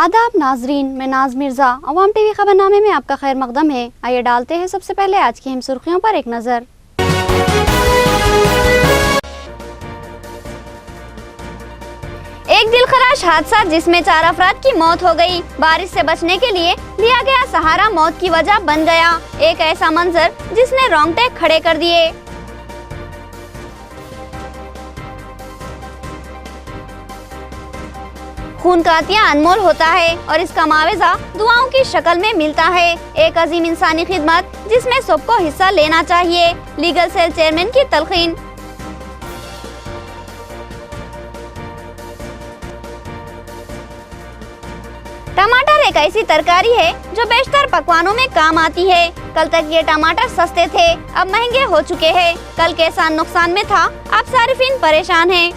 आदाब नाजरीन, मैं नाज मिर्ज़ा। अवाम टीवी खबरनामे में आपका खैर मकदम है। आइए डालते हैं सबसे पहले आज की अहम सुर्खियों पर एक नज़र। एक दिलखराश हादसा जिसमें 4 अफराद की मौत हो गई। बारिश से बचने के लिए लिया गया सहारा मौत की वजह बन गया। एक ऐसा मंजर जिसने रोंगटे खड़े कर दिए। खून का अतिया अनमोल होता है और इसका मावेजा दुआओं की शक्ल में मिलता है। एक अजीम इंसानी खिदमत जिसमें सबको हिस्सा लेना चाहिए। लीगल सेल चेयरमैन की तलकीन। टमाटर एक ऐसी तरकारी है जो बेशतर पकवानों में काम आती है। कल तक ये टमाटर सस्ते थे, अब महंगे हो चुके हैं। कल किसान नुकसान में था, अब सारिफिन परेशान हैं।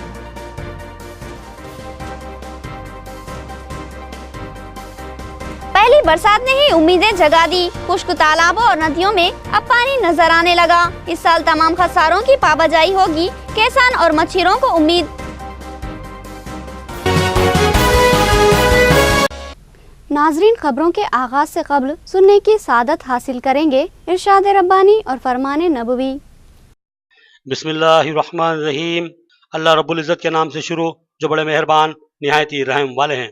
पहली बरसात ने ही उम्मीदें जगा दी। खुश्क तालाबों और नदियों में अब पानी नजर आने लगा। इस साल तमाम खसारों की पाबजाई होगी, किसान और मच्छरों को उम्मीद। नाजरीन, खबरों के आगाज से कब्ल सुनने की सादत हासिल करेंगे इरशाद रब्बानी और फरमान नबवी। बिस्मिल्लाहिर्रहमानिर्रहीम। अल्लाह रब्बुल इज़्ज़त के नाम से शुरू, जो बड़े मेहरबान निहायत ही रहम वाले हैं।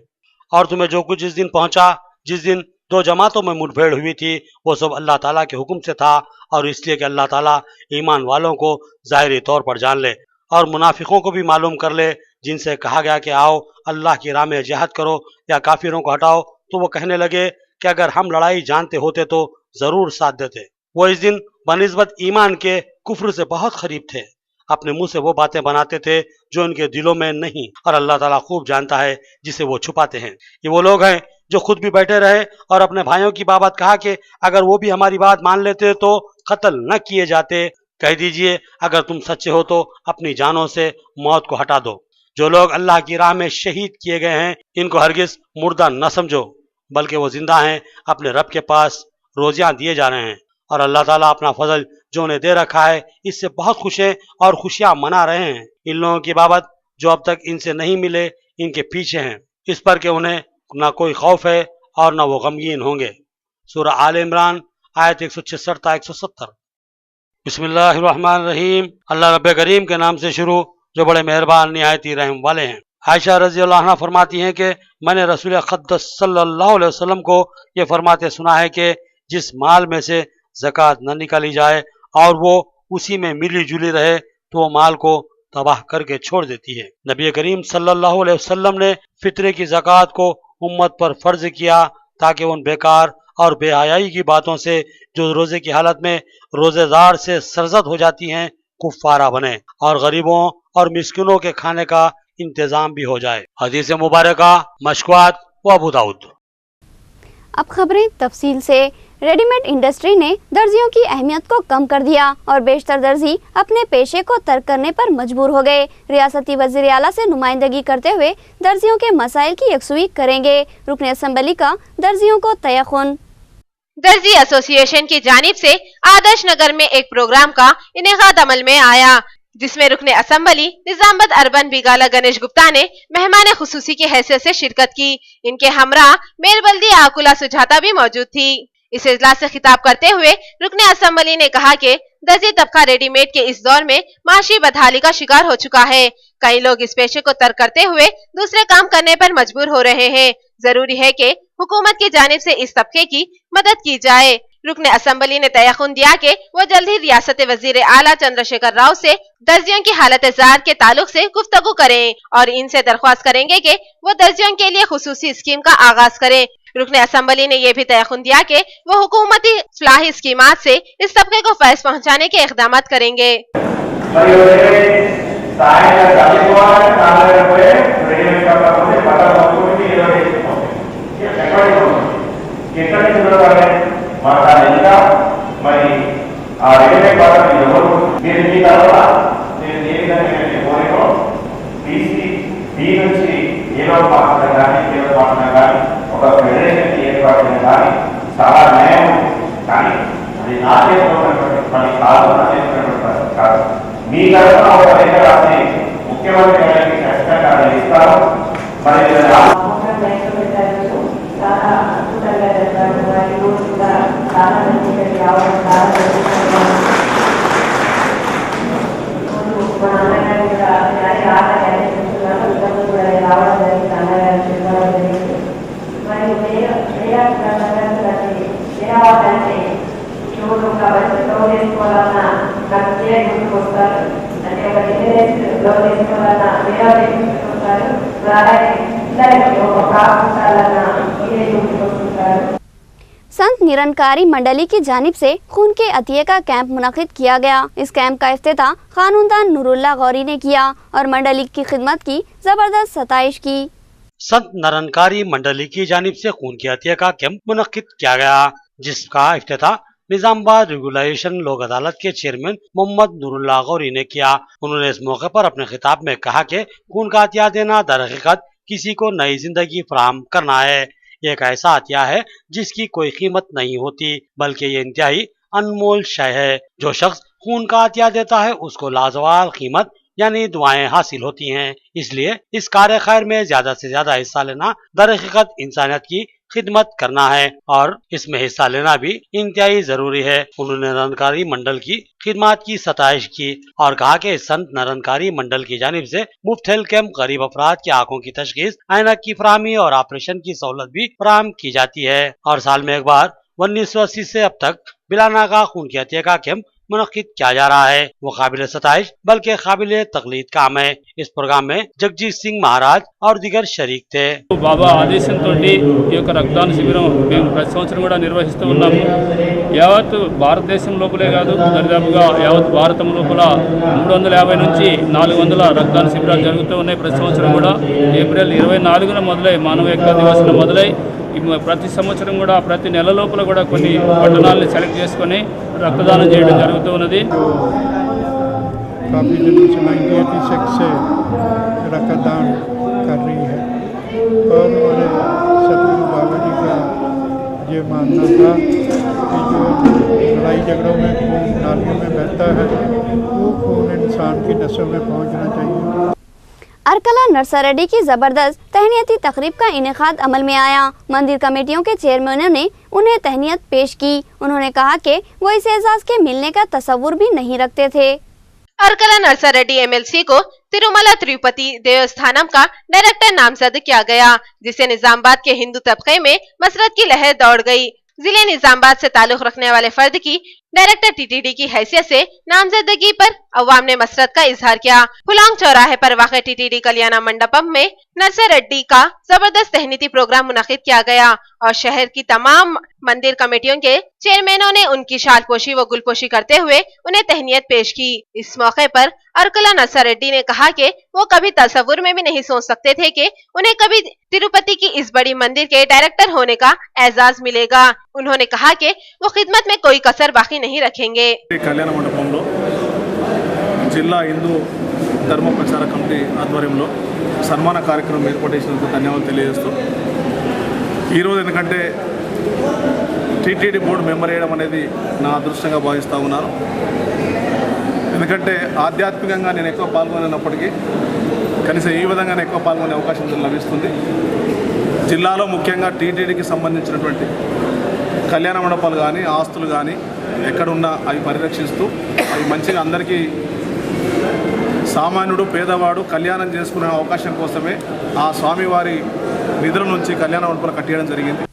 और तुम्हें जो कुछ इस दिन पहुंचा, जिस दिन 2 जमातों में मुठभेड़ हुई थी, वो सब अल्लाह ताला के हुक्म से था, और इसलिए कि अल्लाह ताला ईमान वालों को ज़ाहिरी तौर पर जान ले और मुनाफिकों को भी मालूम कर ले, जिनसे कहा गया कि आओ अल्लाह की राह में जिहाद करो या काफिरों को हटाओ, तो वो कहने लगे कि अगर हम लड़ाई जानते होते तो ज़रूर साथ देते। वो इस दिन बनिस्बत ईमान के कुफ्र से बहुत करीब थे। अपने मुंह से वो बातें बनाते थे जो उनके दिलों में नहीं, और अल्लाह ताला खूब जानता है जिसे वो छुपाते हैं। ये वो लोग हैं जो खुद भी बैठे रहे और अपने भाइयों की बाबत कहा कि अगर वो भी हमारी बात मान लेते तो कत्ल न किए जाते। कह दीजिए, अगर तुम सच्चे हो तो अपनी जानों से मौत को हटा दो। जो लोग अल्लाह की राह में शहीद किए गए हैं, इनको हरगिज मुर्दा न समझो, बल्कि वो जिंदा हैं, अपने रब के पास रोजियां दिए जा रहे हैं, और अल्लाह ताला अपना फजल जो उन्हें दे रखा है इससे बहुत खुश हैं और खुशियां मना रहे हैं। इन लोगों की बाबत जो अब तक इनसे नहीं मिले, इनके पीछे हैं, इस पर कि उन्हें ना कोई खौफ है और ना वो गमगीन होंगे। सूरह आल इमरान आयत 166 ता 170। बिस्मिल्लाहिर्रहमानिर्रहीम। अल्लाह रब्बे करीम के नाम से शुरू, जो बड़े मेहरबान निहायत ही रहम वाले हैं। आयशा रज़ी अल्लाह अन्हा फरमाती हैं कि मैंने रसूल अक़दस सल्लल्लाहु अलैहि वसल्लम को ये फरमाते सुना है कि जिस माल में से ज़कात न निकाली जाए और वो उसी में मिली जुली रहे, तो वो माल को तबाह करके छोड़ देती है। नबी करीम सल्लल्लाहु अलैहि वसल्लम ने फितरे की ज़कात को उम्मत पर फर्ज किया ताकि उन बेकार और बेहयाई की बातों से जो रोजे की हालत में रोजेदार से सरजद हो जाती हैं, कुफ्फारा बने और गरीबों और मिस्किनों के खाने का इंतजाम भी हो जाए। हदीस मुबारका मशकुआत व अबू दाऊद। अब खबरें तफसील से। रेडीमेड इंडस्ट्री ने दर्जियों की अहमियत को कम कर दिया और बेशतर दर्जी अपने पेशे को तर्क करने पर मजबूर हो गए। रियासती वज़ीर आला से नुमाइंदगी करते हुए दर्जियों के मसाइल की यकसुई करेंगे। रुकन असम्बली का दर्जियों को तयखुन। दर्जी एसोसिएशन की जानिब से आदर्श नगर में एक प्रोग्राम का इनेकाद अमल में आया, जिसमें रुकने असम्बली निजामबद अर्बन बिगाला गणेश गुप्ता ने मेहमान खुसूसी की हैसियत से शिरकत की। इनके हमरा मेयर बल्दी आकुला सुजाता भी मौजूद थी। इस इजलास से खिताब करते हुए रुकने असम्बली ने कहा कि दर्जी तबका रेडीमेड के इस दौर में माशी बदहाली का शिकार हो चुका है। कई लोग इस पेशे को तर्क करते हुए दूसरे काम करने पर मजबूर हो रहे हैं। जरूरी है कि हुकूमत की जानिब से इस तबके की मदद की जाए। रुकने असम्बली ने तयखुन दिया कि वो जल्द ही रियासत वजीर आला चंद्रशेखर राव से दर्जियों की हालत जार के ताल्लुक से गुफ्तगू करें और इनसे दरख्वास्त करेंगे कि वो दर्जियों के लिए खुसूसी स्कीम का आगाज करें। रुकने असम्बली ने यह भी तयखुन दिया कि वो हुकूमती फलाही स्कीमात से इस तबके को फैज़ पहुँचाने के इक़दाम करेंगे। ముఖ్యమంత్రి గారికి ఖచ్చితంగా ఇస్తారు. మరి संत निरंकारी मंडली की जानिब से खून के अतिये का कैंप मुनक़िद किया गया। इस कैंप का इफ्तिताह खानुनदान नूरुल्लाह गौरी ने किया और मंडली की खिदमत की जबरदस्त सताइश की। संत निरंकारी मंडली की जानिब से खून के अतिये का कैंप मुनक़िद किया गया, जिसका इफ्तिताह निजामाबाद रेगुलेशन लोक अदालत के चेयरमैन मोहम्मद नूरुल्लाह गौरी ने किया। उन्होंने इस मौके पर अपने खिताब में कहा कि खून का अतिया देना दरहकीकत किसी को नई जिंदगी फराहम करना है। एक ऐसा अतिया है जिसकी कोई कीमत नहीं होती, बल्कि ये इंतहाई अनमोल शय है। जो शख्स खून का अतिया देता है उसको लाजवाल कीमत यानी दुआएं हासिल होती हैं। इसलिए इस कार्य खैर में ज्यादा से ज्यादा हिस्सा लेना दरहकीकत इंसानियत की खिदमत करना है और इसमें हिस्सा लेना भी इंतहाई जरूरी है। उन्होंने निरंकारी मंडल की खिदमत की सताइश की और कहा कि संत निरंकारी मंडल की जानिब से मुफ्त हेल्थ कैंप गरीब अफराद की आंखों की तशखीस, ऐनक की फराहमी और ऑपरेशन की सहूलत भी फराहम की जाती है और साल में एक बार 1980 से अब तक बिलानागा खून के अतिये का कैंप मुनक़िद किया जा रहा है। वो काबिल सताइश बल्कि काबिल तकलीद काम है। इस प्रोग्राम में जगजीत सिंह महाराज और दिगर शरीक थे। బాబా ఆదేశంతో ఈ యొక్క రక్తదాన శిబిరం మేము ప్రతి సంవత్సరం కూడా నిర్వహిస్తూ ఉన్నాము. యావత్ భారతదేశం లోపలే కాదు, దరిదాపుగా యావత్ భారతం లోపల 350 నుంచి 400 రక్తదాన శిబిరాలు జరుగుతూ ఉన్నాయి. ప్రతి సంవత్సరం కూడా ఏప్రిల్ 24న మొదలై మానవ ఏకతా దివస్న మొదలై ప్రతి సంవత్సరం కూడా ప్రతి నెల లోపల కూడా కొన్ని పట్టణాలను సెలెక్ట్ చేసుకొని రక్తదానం చేయడం జరుగుతూ ఉన్నది. काफ़ी दिनों से 1986 से रक्तदान कर रही है और हमारे सतगुरु बाबा जी का ये मानना था कि जो लड़ाई झगड़ों में खून नालियों में बहता है वो खून इंसान की नसों में पहुंचना चाहिए। अरकला नरसा रेड्डी की जबरदस्त तहनीती तकरीब का इनेकाद अमल में आया। मंदिर कमेटियों के चेयरमैनों ने उन्हें तहनीत पेश की। उन्होंने कहा कि वो इस एजाज के मिलने का तस्वुर भी नहीं रखते थे। अरकला नरसा रेड्डी एमएलसी को तिरुमला तिरुपति देवस्थानम का डायरेक्टर नामजद किया गया, जिससे निजामाबाद के हिंदू तबके में मसरत की लहर दौड़ गई। जिले निजामाबाद से ताल्लुक रखने वाले फर्द की डायरेक्टर टीटीडी की हैसियत से नामजदगी पर अवाम ने मसरत का इजहार किया। फुलांग चौराहे पर वाक़ टीटीडी कल्याण मंडपम में नरसा रेड्डी का जबरदस्त तहनीती प्रोग्राम मुनक़िद किया गया और शहर की तमाम मंदिर कमेटियों के चेयरमैनों ने उनकी शालपोशी व गुलपोशी करते हुए उन्हें तहनीत पेश की। इस मौके पर अरकला नरसा रेड्डी ने कहा कि वो कभी तस्वुर में भी नहीं सोच सकते थे कि उन्हें कभी तिरुपति की इस बड़ी मंदिर के डायरेक्टर होने का एजाज मिलेगा। उन्होंने कहा कि वो खिदमत में कोई कसर बाकी नहीं रखेंगे। कल्याण मंडपंलो जिला हिंदू धर्म प्रचार कमिटी आध्वर्यंलो सन्मान कार्यक्रम ఏర్పాటు ధన్యవాదాలు తెలియజేస్తూ ఈరోజు ఎందుకంటే టీటీడీ బోర్డు మెంబర్ అయ్యడం అనేది నా అదృష్టంగా భావిస్తూ ఉన్నాను. ఎందుకంటే ఆధ్యాత్మికంగా నేను ఎక్కువ పాల్గొనప్పటికీ కనీసం ఈ విధంగా ఎక్కువ పాల్గొనే అవకాశం లభిస్తుంది. జిల్లాలో ముఖ్యంగా టీటీడీకి సంబంధించినటువంటి కళ్యాణ మండపాలు కానీ ఆస్తులు కానీ ఎక్కడున్నా అవి పరిరక్షిస్తూ అవి మంచిగా అందరికీ సామాన్యుడు పేదవాడు కళ్యాణం చేసుకునే అవకాశం కోసమే ఆ స్వామివారి నిధుల నుంచి కళ్యాణ మండపాలు కట్టడం జరిగింది.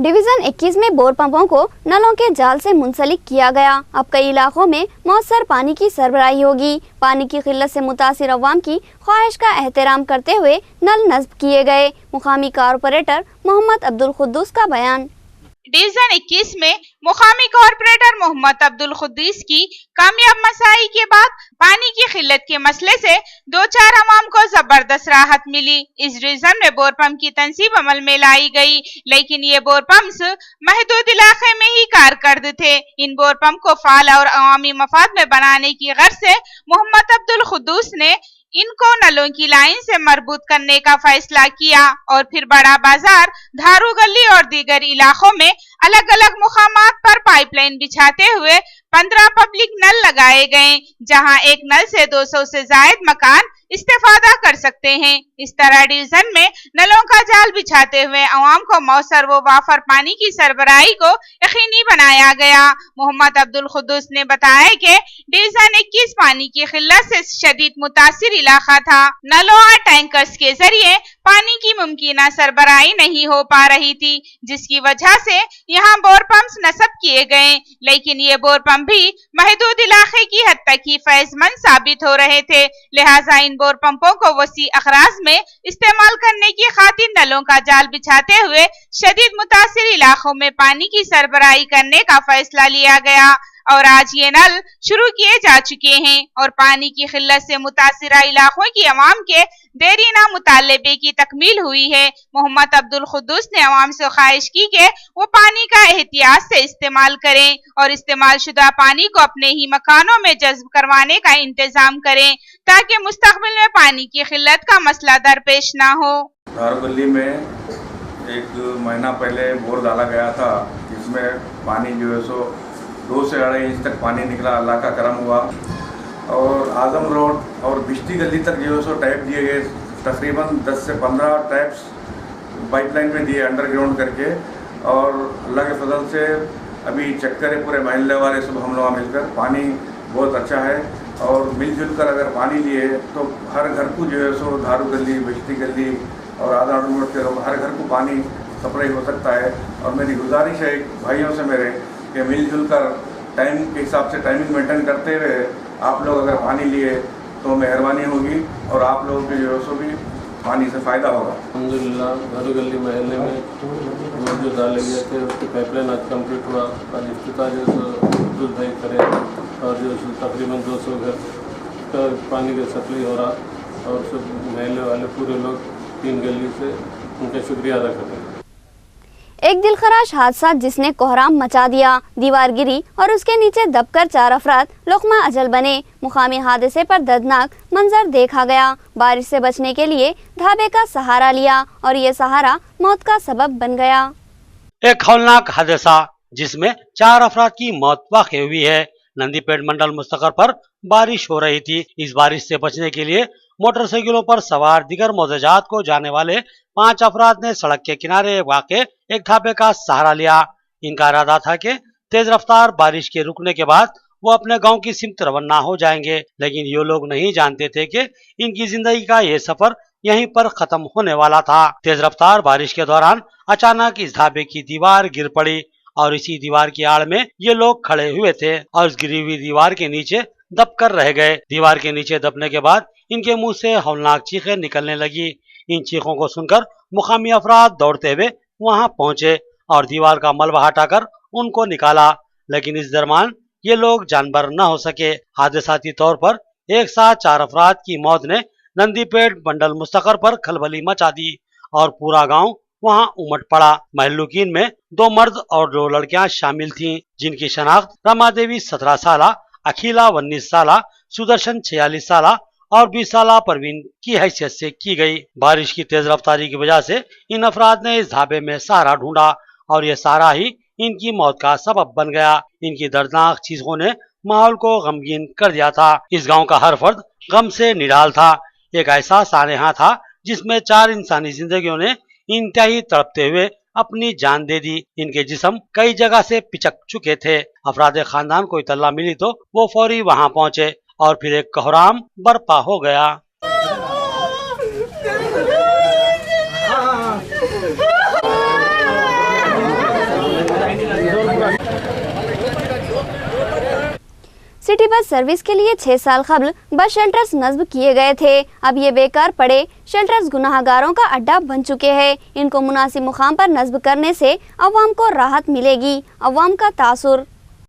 डिवीजन 21 में बोर पंपों को नलों के जाल से मुंसलिक किया गया। अब कई इलाकों में मौसर पानी की सरबराही होगी। पानी की किल्लत से मुतासिर अवाम की ख्वाहिश का एहतराम करते हुए नल नस्ब किए गए। मुकामी कारपोरेटर मोहम्मद अब्दुल खुद्दूस का बयान। डिवीजन 21 में मुकामी कॉर्पोरेटर मोहम्मद अब्दुल खुद्दूस की कामयाब मसाई के बाद पानी की किल्लत के मसले से दो चार अवाम को जबरदस्त राहत मिली। इस डिवीजन में बोर पंप की तंसीब अमल में लाई गई, लेकिन ये बोर पंप्स महदूद इलाके में ही कारकर्द थे। इन बोर पंप को फाल और अवामी मफाद में बनाने की गर्ज से मोहम्मद अब्दुल खुद्दूस ने इनको नलों की लाइन से मरबूत करने का फैसला किया और फिर बड़ा बाजार, धारू गली और दीगर इलाकों में अलग अलग मुकामात पर पाइपलाइन बिछाते हुए 15 पब्लिक नल लगाए गए, जहां एक नल से 200 से जायद मकान इस्तेफादा कर सकते हैं। इस तरह डिवीजन में नलों का जाल बिछाते हुए अवाम को मौसर व वाफर पानी की सरबराही को यकीनी बनाया गया। मोहम्मद अब्दुल खुद्दूस ने बताया कि डिवीजन 21 पानी की किल्लत से शदीद मुतासिर इलाका था। नलों और टैंकर्स के जरिए पानी की मुमकिन सरबराही नहीं हो पा रही थी, जिसकी वजह से यहाँ बोर पंप नस्ब किए गए, लेकिन ये बोर पंप भी महदूद इलाके की हद तक ही फैज़मंद साबित हो रहे थे। लिहाजा इन बोर पंपों को वसी अखराज में इस्तेमाल करने की खातिर नलों का जाल बिछाते हुए शदीद मुतासिर इलाकों में पानी की सरबराही करने का फैसला लिया गया और आज ये नल शुरू किए जा चुके हैं और पानी की किल्लत से मुतासिरा इलाकों की अवाम के देरीना मुतालबे की तकमील हुई है। मोहम्मद अब्दुल खुद्दूस ने अवाम से ख्वाहिश की कि वो पानी का एहतियात से इस्तेमाल करें और इस्तेमाल शुदा पानी को अपने ही मकानों में जज्ब करवाने का इंतजाम करें ताकि मुस्तकबिल में पानी की किल्लत का मसला दरपेश न हो। दारुगली में एक महीना पहले बोर डाला गया था, जिसमें पानी जो है सो 2 से 2.5 इंच तक पानी निकला। अल्लाह का करम हुआ और आजम रोड और बिश्ती गली तक जो है सो टैप दिए गए। तकरीबन 10 से 15 टैप्स पाइपलाइन में दिए अंडरग्राउंड करके, और अल्लाह के फजल से अभी चक्कर है पूरे महल्ले वाले सब हम लोग मिलकर। पानी बहुत अच्छा है और मिलजुल कर अगर पानी लिए तो हर घर को जो है सो धारू गली, बिश्ती गली और आजम रोड के लोग हर घर को पानी सप्लाई हो सकता है। और मेरी गुजारिश है भाइयों से मेरे कि मिलजुल कर टाइम के हिसाब से टाइमिंग मेंटेन करते हुए आप लोग अगर पानी लिए तो मेहरबानी होगी और आप लोगों के जो सो भी पानी से फ़ायदा होगा। अल्हम्दुलिल्लाह धारू गली महल्ले में बोर जो डाले गए थे उसकी पाइपलाइन आज कम्प्लीट हुआ। आज इफ्तिताह जो दूध भाई करे और जो तकरीबन 200 घर का पानी का सप्लाई हो रहा और सब महल्ले वाले पूरे लोग 3 गली से उनका शुक्रिया अदा करते हैं। एक दिलखराश हादसा जिसने कोहराम मचा दिया, दीवार गिरी और उसके नीचे दबकर 4 अफराद लुक़मा अजल बने। मुकामी हादसे पर दर्दनाक मंजर देखा गया। बारिश से बचने के लिए ढाबे का सहारा लिया और ये सहारा मौत का सबब बन गया। एक खौफनाक हादसा जिसमें 4 अफराद की मौत वाक़ हुई है। नंदीपेट मंडल मुस्तकर पर बारिश हो रही थी। इस बारिश से बचने के लिए मोटरसाइकिलों पर सवार दिगर मौज़ाजात को जाने वाले 5 अफराद ने सड़क के किनारे वाक़े एक ढाबे का सहारा लिया। इनका इरादा था कि तेज रफ्तार बारिश के रुकने के बाद वो अपने गांव की सिमत रवाना हो जाएंगे, लेकिन ये लोग नहीं जानते थे कि इनकी जिंदगी का ये सफर यहीं पर खत्म होने वाला था। तेज रफ्तार बारिश के दौरान अचानक इस ढाबे की दीवार गिर पड़ी और इसी दीवार की आड़ में ये लोग खड़े हुए थे और उस गिरी हुई दीवार के नीचे दब कर रह गए। दीवार के नीचे दबने के बाद इनके मुंह से हौलनाक चीखें निकलने लगी। इन चीखों को सुनकर मुकामी अफराद दौड़ते हुए वहां पहुंचे और दीवार का मलबा हटाकर उनको निकाला, लेकिन इस दरमियान ये लोग जानबर न हो सके। हादसाती तौर पर एक साथ 4 अफराद की मौत ने नंदीपेट मंडल मुस्तकर पर खलबली मचा दी और पूरा गांव वहां उमड़ पड़ा। महल्लुकीन में 2 मर्द और 2 लड़कियां शामिल थीं, जिनकी शनाख्त रमा देवी 17 साल, अखिला 19 साल, सुदर्शन 46 साल और 20 साल परवीन की हैसियत से की गई। बारिश की तेज रफ्तारी की वजह से इन अफराद ने इस ढाबे में सहारा ढूंढा और ये सहारा ही इनकी मौत का सबब बन गया। इनकी दर्दनाक चीजों ने माहौल को गमगीन कर दिया था। इस गांव का हर फर्द गम से निराल था। एक ऐसा सानेहा था जिसमें 4 इंसानी जिंदगियों ने इंतहाई तड़पते हुए अपनी जान दे दी। इनके जिस्म कई जगह से पिचक चुके थे। अफराद खानदान को इत्तला मिली तो वो फौरी वहां पहुंचे और फिर एक कोहराम बर्पा हो गया। सिटी बस सर्विस के लिए 6 साल कबल बस शेल्टर्स नस्ब किए गए थे। अब ये बेकार पड़े शेल्टर्स गुनाहगारों का अड्डा बन चुके हैं। इनको मुनासिब मुकाम पर नस्ब करने से अवाम को राहत मिलेगी। अवाम का तासुर।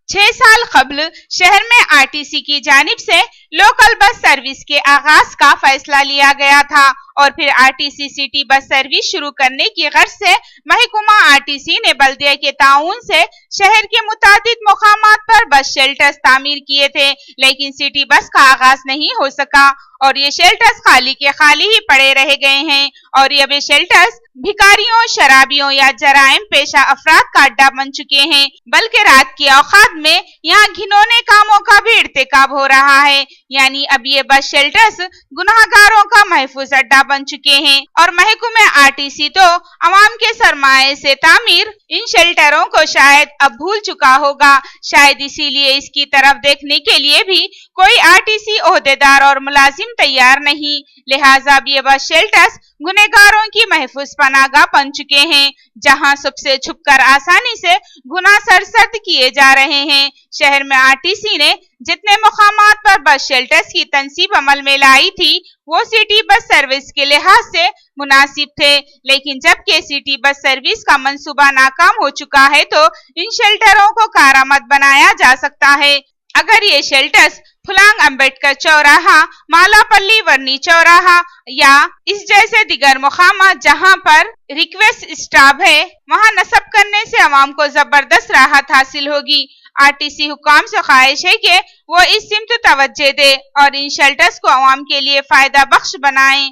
6 साल कबल शहर में आरटीसी की जानिब से लोकल बस सर्विस के आगाज का फैसला लिया गया था और फिर आरटीसी सिटी बस सर्विस शुरू करने की गर्ज से महकमा आरटीसी ने बल्दिया के ताउन से शहर के मुतादिद मुकामात पर बस शेल्टर्स तामीर किए थे, लेकिन सिटी बस का आगाज नहीं हो सका और ये शेल्टर्स खाली के खाली ही पड़े रह गए हैं और ये शेल्टर्स भिखारियों, शराबियों या जराइम पेशा अफराद का अड्डा बन चुके हैं। बल्कि रात की औकात में यहाँ घिनौने कामों का भी इर्तिकाब हो रहा है। यानी अब ये बस शेल्टर्स गुनाहगारों का महफूज अड्डा बन चुके हैं और महकमे आरटीसी तो अवाम के सरमाए से तामीर इन शेल्टरों को शायद अब भूल चुका होगा। शायद इसीलिए इसकी तरफ देखने के लिए भी कोई आरटीसी ओहदेदार और मुलाजिम तैयार नहीं। लिहाजा अब ये बस शेल्टर्स गुनहगारों की महफूज पनाहगाह बन चुके हैं, जहां सबसे छुपकर आसानी से गुनाह सरसद किए जा रहे हैं। शहर में आरटीसी ने जितने मुकामात पर बस शेल्टर्स की तंसीब अमल में लाई थी वो सिटी बस सर्विस के लिहाज से मुनासिब थे, लेकिन जब के सिटी बस सर्विस का मंसूबा नाकाम हो चुका है तो इन शेल्टरों को कारामद बनाया जा सकता है। अगर ये शेल्टर्स फुलांग अंबेडकर चौराहा, मालापल्ली वर्नी चौराहा या इस जैसे दिगर मुकामात जहां पर रिक्वेस्ट स्टॉप है वहां नस्ब करने से आवाम को जबरदस्त राहत हासिल होगी। आरटीसी हुकाम से ख्वाहिश है कि वो इस सिमत तवज्जो दे और इन शेल्टर्स को आवाम के लिए फायदा बख्श बनाएं।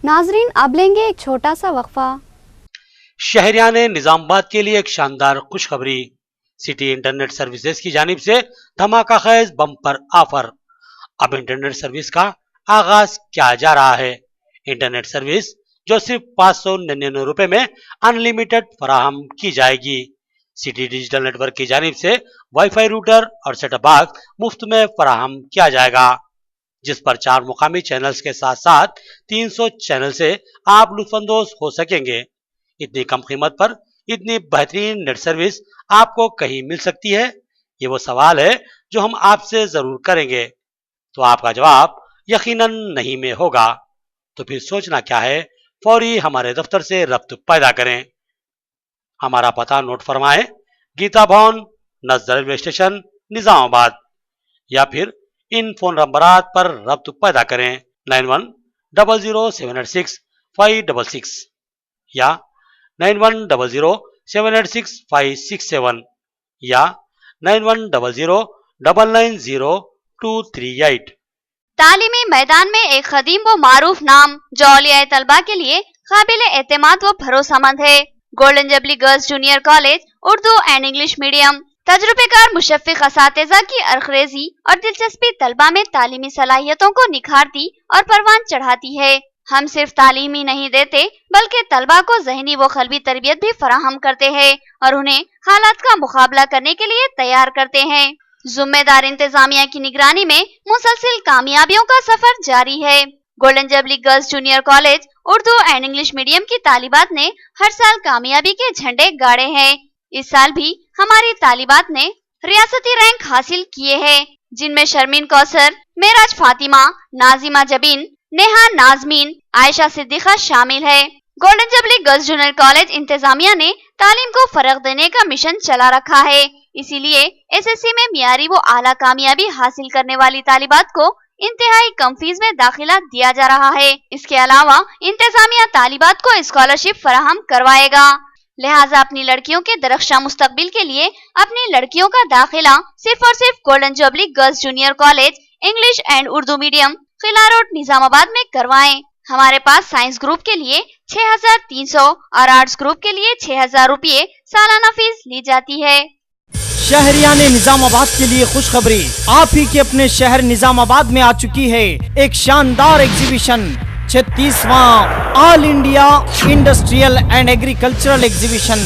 नाजरीन अब लेंगे एक छोटा सा वक्फा। शहरियान निजामाबाद के लिए एक शानदार खुशखबरी। सिटी इंटरनेट सर्विसेज की जानिब से धमाका खेज बम्पर ऑफर। अब इंटरनेट सर्विस का आगाज किया जा रहा है। इंटरनेट सर्विस जो सिर्फ 599 रुपए में अनलिमिटेड फराहम की जाएगी। सिटी डिजिटल नेटवर्क की जानिब से वाईफाई रूटर और सेटअप बॉक्स मुफ्त में फराहम किया जाएगा, जिस पर 4 मुकामी चैनल्स के साथ साथ 300 चैनल से आप लुत्फानंदोज हो सकेंगे। इतनी कम कीमत पर इतनी बेहतरीन नेट सर्विस आपको कहीं मिल सकती है? ये वो सवाल है जो हम आपसे जरूर करेंगे, तो आपका जवाब यकीनन नहीं में होगा। तो फिर सोचना क्या है, फौरी हमारे दफ्तर से रब्त पैदा करें। हमारा पता नोट फरमाएं, गीता भवन नज़र रेलवे स्टेशन निजामाबाद, या फिर इन फोन नंबरात पर रब्त पैदा करें 9100786566 या 9100786567 या 9100990238। तालीमी मैदान में एक कदीम व मारूफ नाम जो औलिया तलबा के लिए काबिल एतमाद व भरोसामंद है। Golden jubilee girls junior college Urdu and English medium तजुर्बेकार मुशफ़िक़ असातिज़ा की अरख़रेज़ी और दिलचस्पी तलबा में तालीमी सलाहियतों को निखारती और परवान चढ़ाती है। हम सिर्फ तालीम ही नहीं देते बल्कि तलबा को ज़हनी व क़ल्बी तरबियत भी फराहम करते हैं और उन्हें हालात का मुकाबला करने के लिए तैयार करते हैं। जिम्मेदार इंतजामिया की निगरानी में मुसलसिल कामयाबियों का सफर जारी है। Golden jubilee girls junior college Urdu and English medium की तालिबात ने हर साल कामयाबी के झंडे गाड़े हैं। इस साल भी हमारी तालिबात ने रियासती रैंक हासिल किए हैं, जिनमें शर्मीन कौसर, मेराज फातिमा, नाजिमा जबीन, नेहा नाजमीन, आयशा सिद्दीका शामिल है। Golden jubilee girls junior college इंतजामिया ने तालीम को फरोग देने का मिशन चला रखा है, इसीलिए एसएससी में मियारी व आला कामयाबी हासिल करने वाली तालिबात को इंतहाई कम फीस में दाखिला दिया जा रहा है। इसके अलावा इंतजामिया तालिबात को स्कॉलरशिप फराहम करवाएगा। लिहाजा अपनी लड़कियों के दरख्शां मुस्तकबिल के लिए अपनी लड़कियों का दाखिला सिर्फ और सिर्फ golden jubilee girls junior college English and Urdu medium Qila road Nizamabad में करवाएं। हमारे पास साइंस ग्रुप के लिए 6300 और आर्ट्स ग्रुप के लिए 6000 रुपये सालाना फीस ली जाती है। शहरियान निजामाबाद के लिए खुशखबरी, आप ही के अपने शहर निजामाबाद में आ चुकी है एक शानदार एग्जीबिशन, 36वां all India industrial and agricultural exhibition.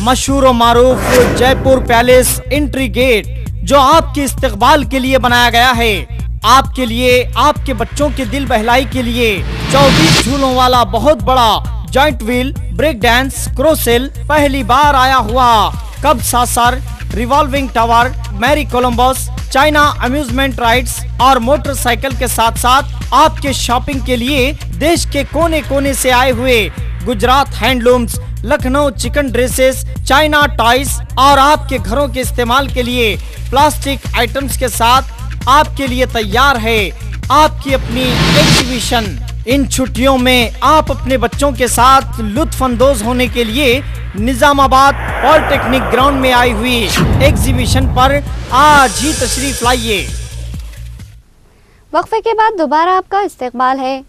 मशहूर मारूफ जयपुर पैलेस एंट्री गेट जो आपके इस्तकबाल के लिए बनाया गया है, आपके लिए, आपके बच्चों के दिल बहलाई के लिए 24 झूलों वाला बहुत बड़ा joint wheel, break dance, carousel पहली बार आया हुआ, cup saucer, revolving tower, merry Columbus, China amusement rides और मोटरसाइकिल के साथ साथ आपके शॉपिंग के लिए देश के कोने कोने से आए हुए Gujarat handlooms, Lucknow chicken dresses, China toys और आपके घरों के इस्तेमाल के लिए प्लास्टिक आइटम्स के साथ आपके लिए तैयार है आपकी अपनी एग्जीबिशन। इन छुट्टियों में आप अपने बच्चों के साथ लुत्फानंदोज होने के लिए निजामाबाद पॉलिटेक्निक ग्राउंड में आई हुई एग्जीबिशन पर आज ही तशरीफ लाइए। वक्फे के बाद दोबारा आपका इस्तकबाल है।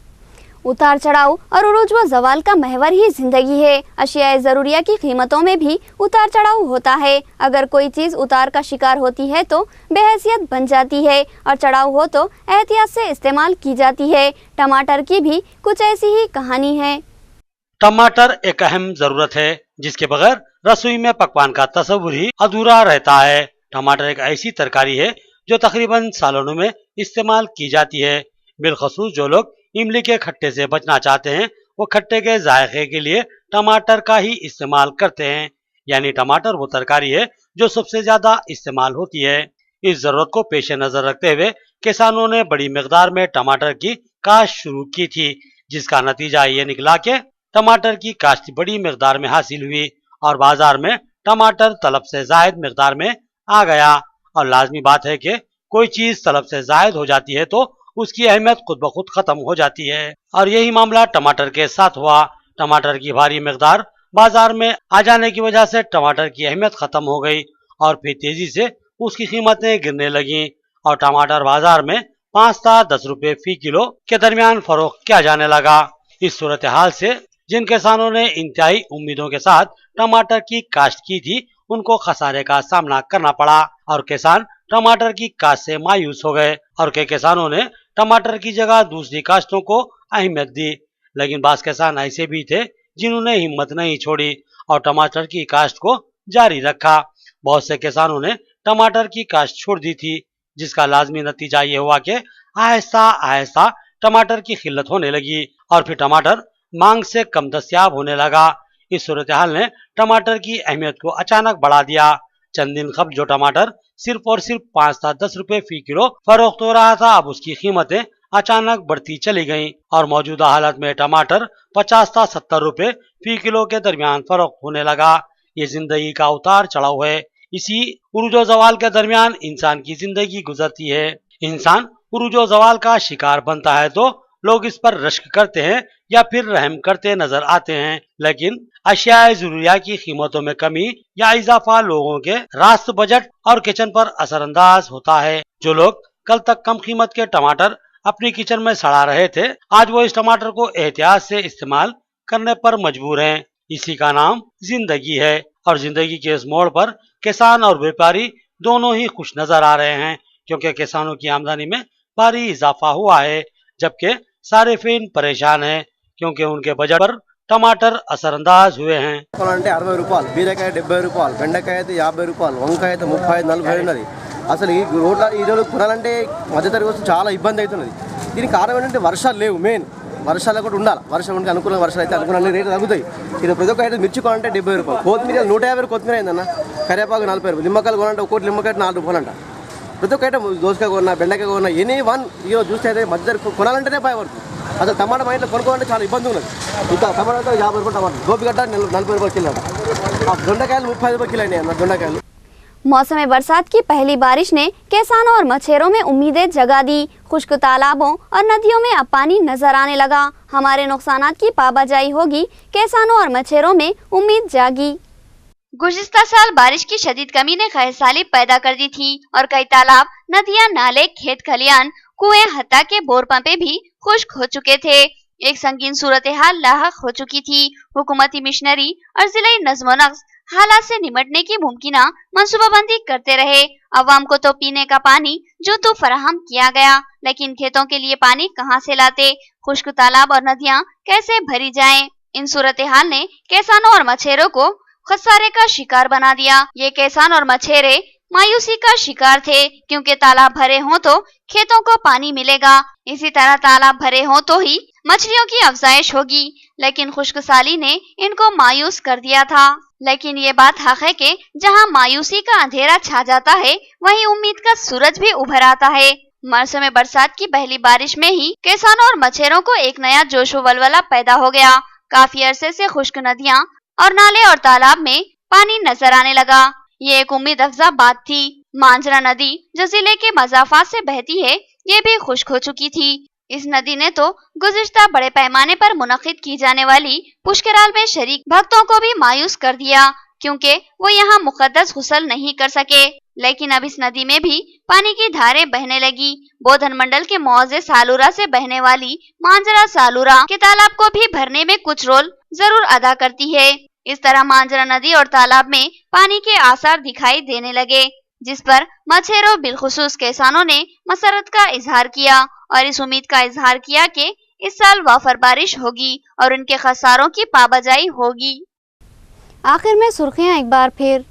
उतार चढ़ाव और उरूज व जवाल का महवर ही जिंदगी है। अशियाए ज़रूरिया की कीमतों में भी उतार चढ़ाव होता है। अगर कोई चीज़ उतार का शिकार होती है तो बेहैसियत बन जाती है और चढ़ाव हो तो एहतियात से इस्तेमाल की जाती है। टमाटर की भी कुछ ऐसी ही कहानी है। टमाटर एक अहम जरूरत है जिसके बगैर रसोई में पकवान का तस्वुर ही अधूरा रहता है। टमाटर एक ऐसी तरकारी है जो तकरीबन सालों में इस्तेमाल की जाती है। बिलखसूस जो लोग इमली के खट्टे से बचना चाहते हैं वो खट्टे के जायके के लिए टमाटर का ही इस्तेमाल करते हैं। यानी टमाटर वो तरकारी है जो सबसे ज्यादा इस्तेमाल होती है। इस जरूरत को पेश नजर रखते हुए किसानों ने बड़ी मिकदार में टमाटर की काश्त शुरू की थी, जिसका नतीजा ये निकला कि टमाटर की काश्त बड़ी मिकदार में हासिल हुई और बाजार में टमाटर तलब से जायद मिकदार में आ गया। और लाजमी बात है कि कोई चीज तलब से जायद हो जाती है तो उसकी अहमियत खुद ब खुद खत्म हो जाती है और यही मामला टमाटर के साथ हुआ। टमाटर की भारी मिकदार बाजार में आ जाने की वजह से टमाटर की अहमियत खत्म हो गई और फिर तेजी से उसकी कीमतें गिरने लगी और टमाटर बाजार में 5 से 10 रुपए फी किलो के दरमियान फरोख्त किया जाने लगा। इस सूरत हाल से जिन किसानों ने इंतहाई उम्मीदों के साथ टमाटर की काश्त की थी उनको खसारे का सामना करना पड़ा और किसान टमाटर की काश्त से मायूस हो गए और कई किसानों ने टमाटर की जगह दूसरी काश्तों को अहमियत दी। लेकिन बास किसान ऐसे भी थे जिन्होंने हिम्मत नहीं छोड़ी और टमाटर की काश्त को जारी रखा। बहुत से किसानों ने टमाटर की काश्त छोड़ दी थी, जिसका लाजमी नतीजा ये हुआ कि आहिस्ता आहिस्ता टमाटर की किल्लत होने लगी और फिर टमाटर मांग से कम दस्तयाब होने लगा। इस सूरत हाल ने टमाटर की अहमियत को अचानक बढ़ा दिया। चंद दिन कबल जो टमाटर सिर्फ और सिर्फ 5 से 10 रुपए फी किलो फरोख्त हो रहा था, अब उसकी कीमतें अचानक बढ़ती चली गईं और मौजूदा हालत में टमाटर 50 से 70 रुपए फी किलो के दरमियान फरोख्त होने लगा। ये जिंदगी का उतार चढ़ाव है। इसी उरूज जवाल के दरमियान इंसान की जिंदगी गुजरती है। इंसान उरूज जवाल का शिकार बनता है तो लोग इस पर रश्क करते हैं या फिर रहम करते नजर आते हैं, लेकिन अशियाए ज़रूरिया की कीमतों में कमी या इजाफा लोगों के रास्त बजट और किचन पर असरअंदाज होता है। जो लोग कल तक कम कीमत के टमाटर अपनी किचन में सड़ा रहे थे, आज वो इस टमाटर को एहतियात से इस्तेमाल करने पर मजबूर हैं। इसी का नाम जिंदगी है और जिंदगी के इस मोड़ पर किसान और व्यापारी दोनों ही खुश नजर आ रहे हैं, क्योंकि किसानों की आमदनी में भारी इजाफा हुआ है, जबकि सारिफीन परेशान हैं क्योंकि उनके बजट पर टमाटर असरअंदाज हुए हैं। 60 రూపాయలు, బీరకాయ 70 రూపాయలు, బెండకాయ అయితే 50 రూపాయలు, వంకాయ అయితే 35-40 ఉన్నది. అసలు ఈ రోడ్ల ఈ రోజు కొనాలంటే మధ్యతరగతి వస్తు చాలా ఇబ్బంది అవుతున్నది. దీనికి కారణం ఏంటంటే వర్షాలు లేవు. మెయిన్ వర్షాలు కూడా ఉండాలి. వర్షం ఉంటే అనుకూలంగా వర్షాలు అయితే అనుకూలంగా రేట్లు తగ్గుతాయి. ఇది ప్రతి ఒక్క ఐటమ్ మిర్చి కొనాలంటే 70 రూపాయలు, కొత్తిమీర 150 కొత్తిమీర అయిందన్న, కరివేపాకు 40 రూపాయలు, నిమ్మకాయలు కొనాలంటే ఒక్కోటి నిమ్మకాయ 4 రూపాయలు అంట. ప్రతి ఒక్క ఐటమ్ దోసకాయ కొన్నా బెండకాయ కొన్నా ఎనీ వన్ ఈరోజు చూస్తే అయితే మధ్య కొనాలంటేనే భయపడుతుంది. అసలు టమాటా మా ఇంట్లో కొనుక్కోవాలంటే చాలా ఇబ్బంది ఉన్నది. ఇంకా టమాటా 50 రూపాయలు టమాటా, గోపిగడ్డ 40 రూపాయలు కిలో అంట, దొండకాయలు 30 రూపాయలు కిలో అయినాయి అన్న దొండకాయలు. मौसम बरसात की पहली बारिश ने किसानों और मछेरों में उम्मीदें जगा दी। खुश्क तालाबों और नदियों में अब पानी नजर आने लगा। हमारे नुकसानात की पाबाजाई होगी, किसानों और मछेरों में उम्मीद जागी। गुज़िश्ता साल बारिश की शदीद कमी ने खैसाली पैदा कर दी थी और कई तालाब, नदियां, नाले, खेत खलियान, कुएं, हत्ता के बोर पंपे भी खुश्क हो चुके थे। एक संगीन सूरत हाल लाहक हो चुकी थी। हुकूमती मिशनरी और जिले नज़्म नक्श हालात से निमटने की मुमकिना मंसूबाबंदी करते रहे। अवाम को तो पीने का पानी जो तो फराहम किया गया, लेकिन खेतों के लिए पानी कहां से लाते? खुश्क तालाब और नदियां कैसे भरी जाएं? इन सूरत हाल ने किसानों और मछेरों को खसारे का शिकार बना दिया। ये किसान और मछेरे मायूसी का शिकार थे, क्योंकि तालाब भरे हों तो खेतों को पानी मिलेगा, इसी तरह तालाब भरे हों तो ही मछलियों की अफजाइश होगी, लेकिन खुश्क साली ने इनको मायूस कर दिया था। लेकिन ये बात हक है कि जहां मायूसी का अंधेरा छा जाता है वहीं उम्मीद का सूरज भी उभर आता है। मौसम बरसात की पहली बारिश में ही किसानों और मछेरों को एक नया जोश व वलवला पैदा हो गया। काफी अरसे से खुश्क नदियां और नाले और तालाब में पानी नजर आने लगा। ये एक उम्मीद अफजा बात थी। मांजरा नदी जो जिले के मजाफात से बहती है ये भी खुश्क हो चुकी थी। इस नदी ने तो गुज़िश्ता बड़े पैमाने पर मुनक़िद की जाने वाली पुष्कराल में शरीक भक्तों को भी मायूस कर दिया, क्योंकि वो यहाँ मुक़द्दस गुस्ल नहीं कर सके। लेकिन अब इस नदी में भी पानी की धारें बहने लगी। बोधन मंडल के मौजे सालूरा से बहने वाली मांजरा सालूरा के तालाब को भी भरने में कुछ रोल जरूर अदा करती है। इस तरह मांजरा नदी और तालाब में पानी के आसार दिखाई देने लगे, जिस पर मछेरों बिलखुसूस किसानों ने मसरत का इजहार किया और इस उम्मीद का इजहार किया कि इस साल वाफर बारिश होगी और उनके खसारों की पाबजाई होगी। आखिर में सुर्खियां एक बार फिर।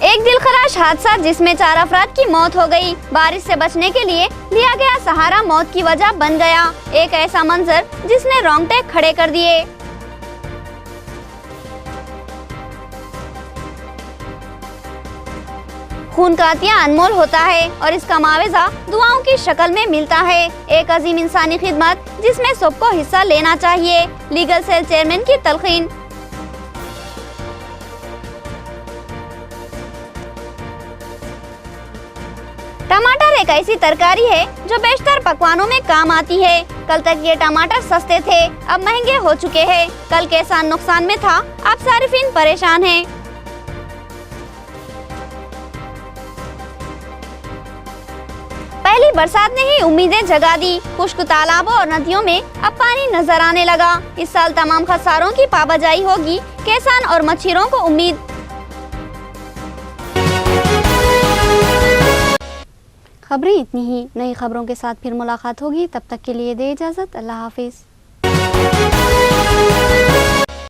एक दिलखराश हादसा जिसमें 4 अफराद की मौत हो गई। बारिश से बचने के लिए लिया गया सहारा मौत की वजह बन गया। एक ऐसा मंजर जिसने रोंगटे खड़े कर दिए। खून का अतिया अनमोल होता है और इसका मावेजा दुआओं की शक्ल में मिलता है। एक अजीम इंसानी खिदमत जिसमें सबको हिस्सा लेना चाहिए। लीगल सेल चेयरमैन की तलखीन। टमाटर एक ऐसी तरकारी है जो बेशतर पकवानों में काम आती है। कल तक ये टमाटर सस्ते थे, अब महंगे हो चुके हैं। कल किसान नुकसान में था, अब सारिफीन परेशान हैं। पहली बरसात ने ही उम्मीदें जगा दी। खुश्क तालाबों और नदियों में अब पानी नजर आने लगा। इस साल तमाम खसारों की पाबजाई होगी, किसान और मछिरों को उम्मीद। खबरें इतनी ही। नई खबरों के साथ फिर मुलाकात होगी, तब तक के लिए दे इजाजत। अल्लाह हाफिज।